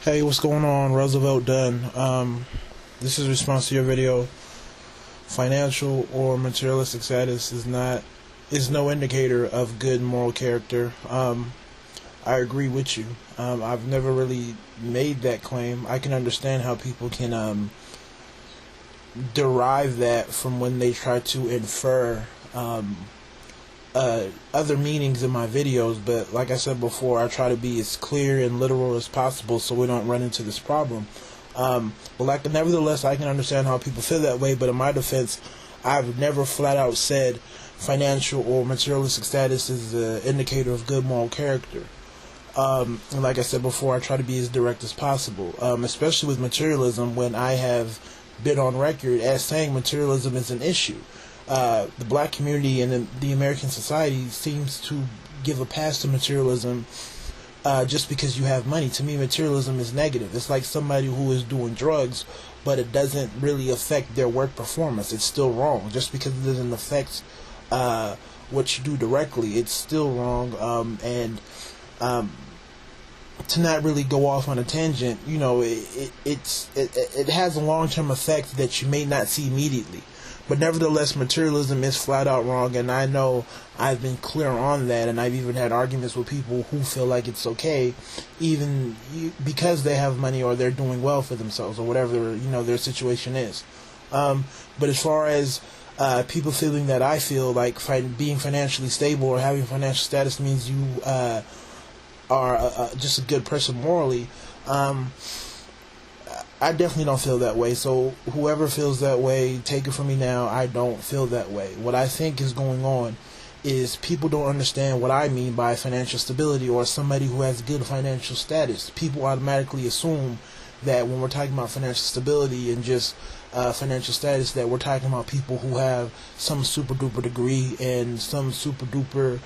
Hey, what's going on? Roosevelt Dunn. This is a response to your video. Financial or materialistic status is no indicator of good moral character. I agree with you. I've never really made that claim. I can understand how people can derive that from when they try to infer other meanings in my videos, but like I said before, I try to be as clear and literal as possible so we don't run into this problem. But nevertheless, I can understand how people feel that way, but in my defense, I've never flat out said financial or materialistic status is an indicator of good moral character. And like I said before, I try to be as direct as possible, especially with materialism, when I have been on record as saying materialism is an issue. The black community and the American society seems to give a pass to materialism just because you have money. To me, materialism is negative. It's like somebody who is doing drugs, but it doesn't really affect their work performance. It's still wrong. Just because it doesn't affect what you do directly, it's still wrong. And to not really go off on a tangent, you know, it has a long-term effect that you may not see immediately. But nevertheless, materialism is flat out wrong, and I know I've been clear on that, and I've even had arguments with people who feel like it's okay, even because they have money or they're doing well for themselves or whatever, you know, their situation is. But as far as people feeling that I feel like being financially stable or having financial status means you are just a good person morally, I definitely don't feel that way. So whoever feels that way, take it from me now. I don't feel that way. What I think is going on is people don't understand what I mean by financial stability or somebody who has good financial status. People automatically assume that when we're talking about financial stability and just financial status, that we're talking about people who have some super duper degree and some super duper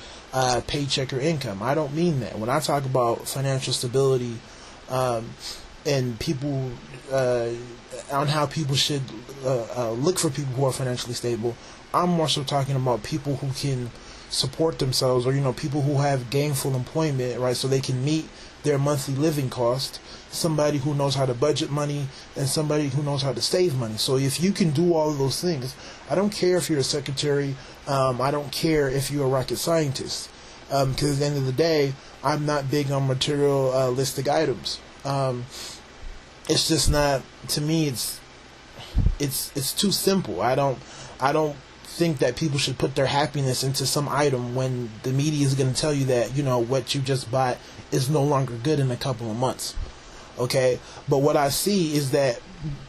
paycheck or income. I don't mean that. When I talk about financial stability, and people on how people should look for people who are financially stable, I'm more so talking about people who can support themselves, or, you know, people who have gainful employment, right, so they can meet their monthly living cost, somebody who knows how to budget money, and somebody who knows how to save money. So if you can do all of those things, I don't care if you're a secretary, I don't care if you're a rocket scientist, because at the end of the day, I'm not big on materialistic items. It's just not, to me, it's too simple. I don't think that people should put their happiness into some item when the media is going to tell you that, you know, what you just bought is no longer good in a couple of months. Okay? But what I see is that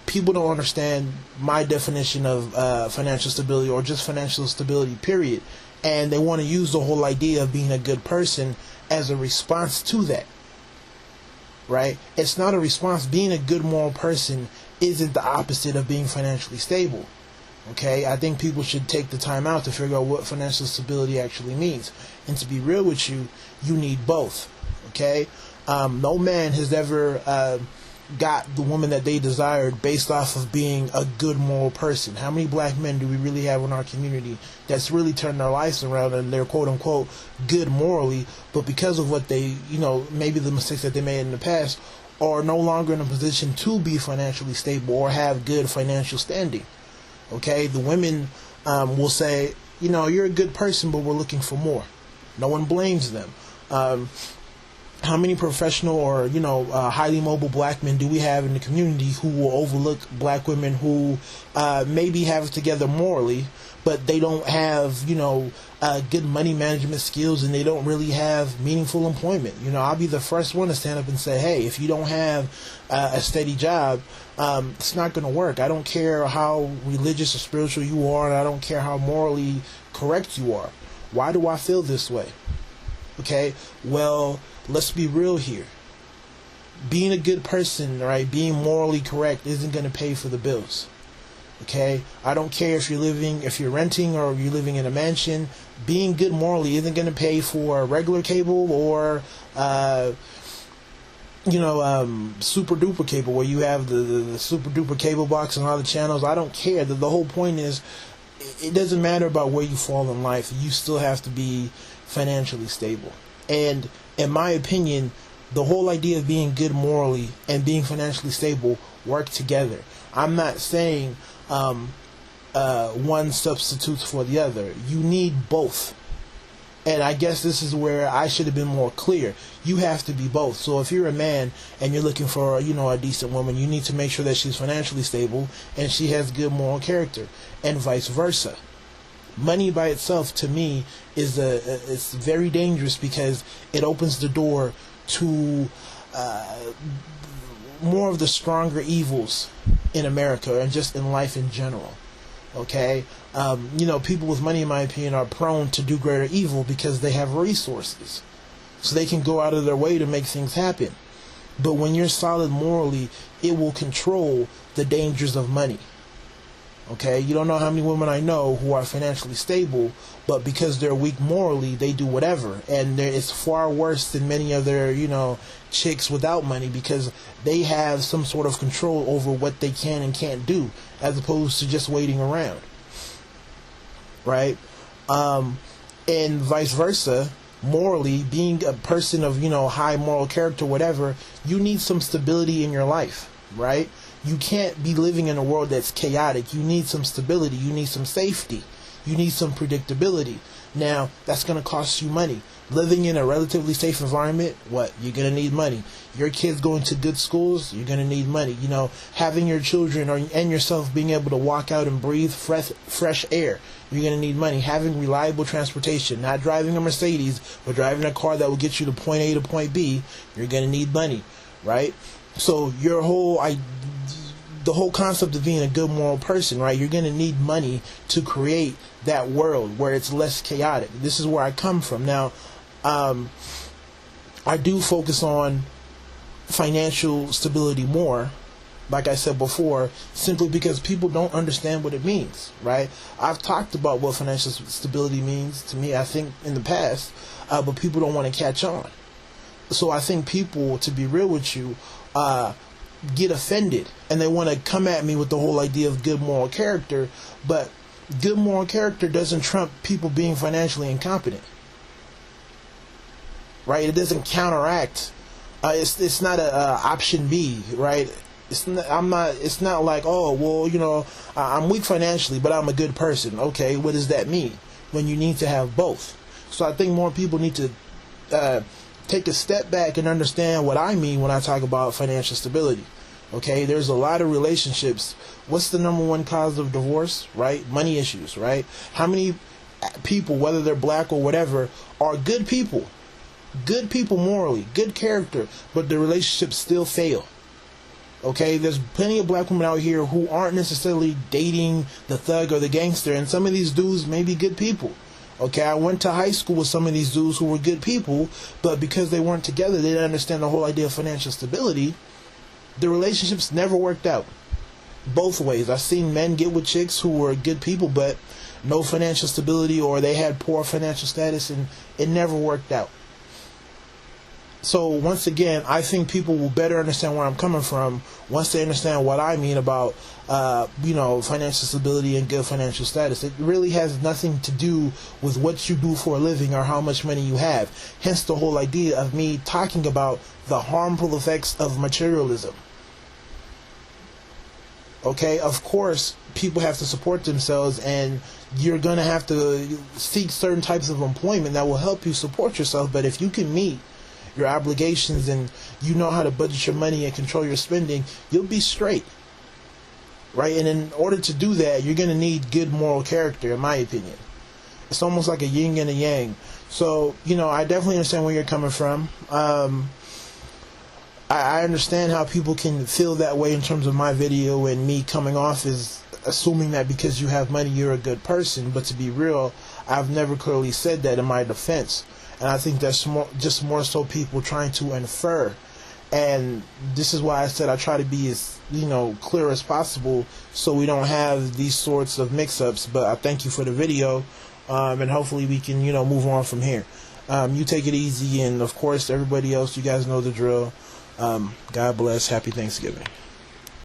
people don't understand my definition of financial stability, or just financial stability, period. And they want to use the whole idea of being a good person as a response to that. Right? It's not a response. Being a good moral person isn't the opposite of being financially stable. Okay? I think people should take the time out to figure out what financial stability actually means. And to be real with you, you need both. Okay? No man has ever got the woman that they desired based off of being a good moral person. How many black men do we really have in our community that's really turned their lives around and they're quote unquote good morally, but because of what they, you know, maybe the mistakes that they made in the past, are no longer in a position to be financially stable or have good financial standing? Okay, the women will say, you know, you're a good person, but we're looking for more. No one blames them. How many professional or, you know, highly mobile black men do we have in the community who will overlook black women who maybe have it together morally, but they don't have, you know, good money management skills, and they don't really have meaningful employment? You know, I'll be the first one to stand up and say, hey, if you don't have a steady job, it's not going to work. I don't care how religious or spiritual you are, and I don't care how morally correct you are. Why do I feel this way? Okay, well, let's be real here. Being a good person, right, being morally correct isn't going to pay for the bills. Okay? I don't care if you're renting or you're living in a mansion. Being good morally isn't going to pay for regular cable or, super duper cable, where you have the super duper cable box and all the channels. I don't care. The whole point is, it doesn't matter about where you fall in life. You still have to be financially stable. And in my opinion, the whole idea of being good morally and being financially stable work together. I'm not saying one substitutes for the other. You need both. And I guess this is where I should have been more clear. You have to be both. So if you're a man and you're looking for, a decent woman, you need to make sure that she's financially stable and she has good moral character, and vice versa. Money by itself, to me, it's very dangerous because it opens the door to more of the stronger evils in America and just in life in general. Okay, people with money, in my opinion, are prone to do greater evil because they have resources, so they can go out of their way to make things happen. But when you're solid morally, it will control the dangers of money. Okay, you don't know how many women I know who are financially stable, but because they're weak morally, they do whatever, and it's far worse than many other, chicks without money, because they have some sort of control over what they can and can't do, as opposed to just waiting around, right? And vice versa. Morally, being a person of high moral character, whatever, you need some stability in your life, right? You can't be living in a world that's chaotic. You need some stability. You need some safety. You need some predictability. Now, that's going to cost you money. Living in a relatively safe environment, you're going to need money. Your kids going to good schools, you're going to need money. Having your children and yourself being able to walk out and breathe fresh air, you're going to need money. Having reliable transportation, not driving a Mercedes, but driving a car that will get you to point A to point B, you're going to need money, right? So the whole concept of being a good moral person, right? You're going to need money to create that world where it's less chaotic. This is where I come from. Now, I do focus on financial stability more, like I said before, simply because people don't understand what it means, right? I've talked about what financial stability means to me, I think, in the past, but people don't want to catch on. So I think people, to be real with you, get offended and they want to come at me with the whole idea of good moral character, but good moral character doesn't trump people being financially incompetent, right? It doesn't counteract. It's not a option B, right? It's not like, oh, well, I'm weak financially, but I'm a good person. Okay, what does that mean when you need to have both? So I think more people need to take a step back and understand what I mean when I talk about financial stability. Okay, there's a lot of relationships. What's the number one cause of divorce, right? Money issues, right? How many people, whether they're black or whatever, are good people morally, good character, but the relationships still fail? Okay, there's plenty of black women out here who aren't necessarily dating the thug or the gangster, and some of these dudes may be good people. Okay, I went to high school with some of these dudes who were good people, but because they weren't together, they didn't understand the whole idea of financial stability. The relationships never worked out. Both ways. I've seen men get with chicks who were good people, but no financial stability, or they had poor financial status, and it never worked out. So once again, I think people will better understand where I'm coming from once they understand what I mean about, financial stability and good financial status. It really has nothing to do with what you do for a living or how much money you have. Hence the whole idea of me talking about the harmful effects of materialism. Okay, of course, people have to support themselves, and you're going to have to seek certain types of employment that will help you support yourself. But if you can meet your obligations and you know how to budget your money and control your spending, you'll be straight, right? And in order to do that, you're going to need good moral character, in my opinion. It's almost like a yin and a yang. So, I definitely understand where you're coming from. I understand how people can feel that way in terms of my video and me coming off as assuming that because you have money, you're a good person. But to be real, I've never clearly said that in my defense. And I think that's more so people trying to infer. And this is why I said I try to be as, clear as possible so we don't have these sorts of mix-ups. But I thank you for the video, and hopefully we can, move on from here. You take it easy, and of course, everybody else, you guys know the drill. God bless. Happy Thanksgiving.